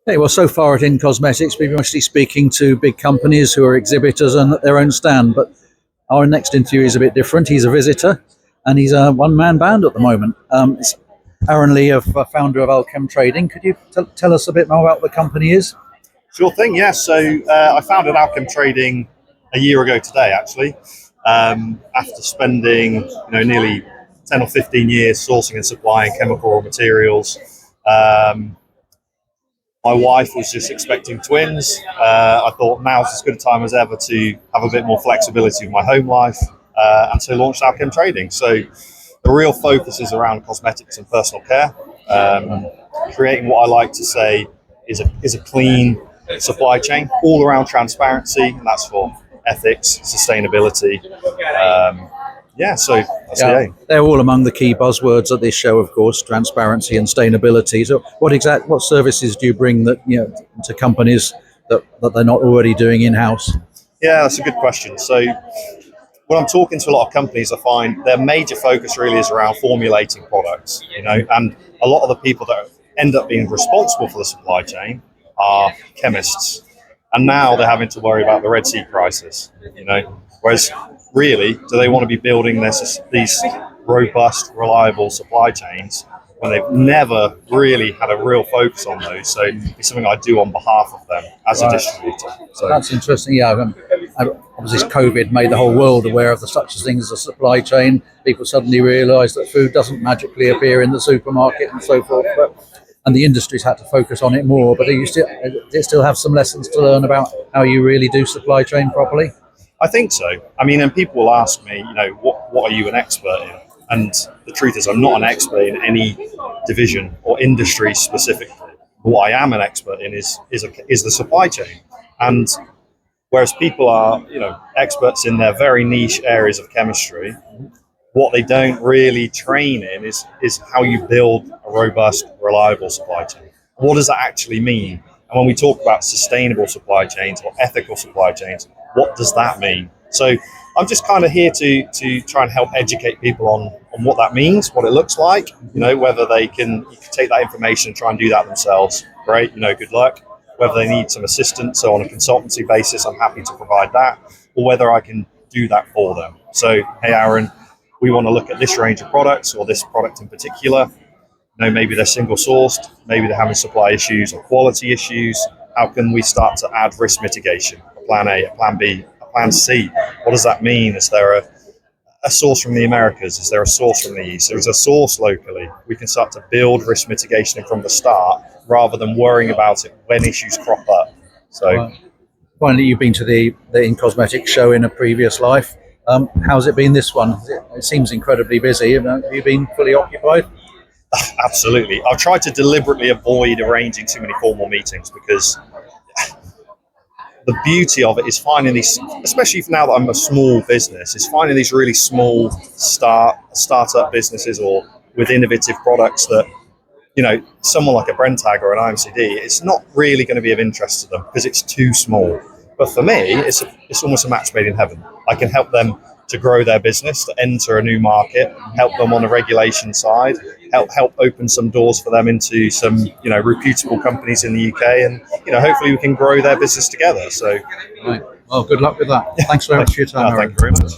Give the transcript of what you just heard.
Okay, well, so far at In Cosmetics, we've been mostly speaking to big companies who are exhibitors and at their own stand. But our next interview is a bit different. He's a visitor, and he's a one-man band at the moment. It's Aaron Lee, founder of Alchem Trading. Could you tell us a bit more about what the company is? Sure thing, yeah. So I founded Alchem Trading a year ago today, actually, after spending nearly 10 or 15 years sourcing and supplying chemical raw materials. My wife was just expecting twins. I thought now's as good a time as ever to have a bit more flexibility with my home life, and so launched Alchem Trading. So the real focus is around cosmetics and personal care, creating what I like to say is a clean supply chain, all around transparency, and that's for ethics, sustainability. So that's the aim. They're all among the key buzzwords at this show, of course: transparency and sustainability. So, what services do you bring to companies that they're not already doing in house? Yeah, that's a good question. So, when I'm talking to a lot of companies, I find their major focus really is around formulating products. And a lot of the people that end up being responsible for the supply chain are chemists, and now they're having to worry about the Red Sea crisis. Whereas really, do they want to be building these robust, reliable supply chains when they've never really had a real focus on those? So it's something I do on behalf of them as a distributor. So that's interesting. Yeah, obviously COVID made the whole world aware of such a thing as a supply chain. People suddenly realised that food doesn't magically appear in the supermarket and so forth. And the industry's had to focus on it more. But do you still have some lessons to learn about how you really do supply chain properly? I think so. And people will ask me, what are you an expert in? And the truth is, I'm not an expert in any division or industry specifically. What I am an expert in is the supply chain. And whereas people are, experts in their very niche areas of chemistry, what they don't really train in is how you build a robust, reliable supply chain. What does that actually mean? And when we talk about sustainable supply chains or ethical supply chains, what does that mean? So I'm just kind of here to try and help educate people on what that means, what it looks like, whether you can take that information and try and do that themselves. Great, good luck. Whether they need some assistance, so on a consultancy basis, I'm happy to provide that, or whether I can do that for them. So, hey, Aaron, we want to look at this range of products or this product in particular. Maybe they're single sourced, maybe they're having supply issues or quality issues. How can we start to add risk mitigation? A plan A, a plan B, a plan C. What does that mean? Is there a source from the Americas? Is there a source from the East? There is a source locally. We can start to build risk mitigation from the start rather than worrying about it when issues crop up. So, finally, you've been to the In Cosmetics show in a previous life. How's it been this one? It seems incredibly busy. Have you been fully occupied? Absolutely. I've tried to deliberately avoid arranging too many formal meetings because the beauty of it is finding these, especially now that I'm a small business, is finding these really small startup businesses or with innovative products that, someone like a Brentag or an IMCD, it's not really going to be of interest to them because it's too small. But for me, it's almost a match made in heaven. I can help them to grow their business, to enter a new market, help them on the regulation side, help open some doors for them into some, reputable companies in the UK, and hopefully we can grow their business together. So, right. Well, good luck with that. Thanks very much for your time. Thank you very much.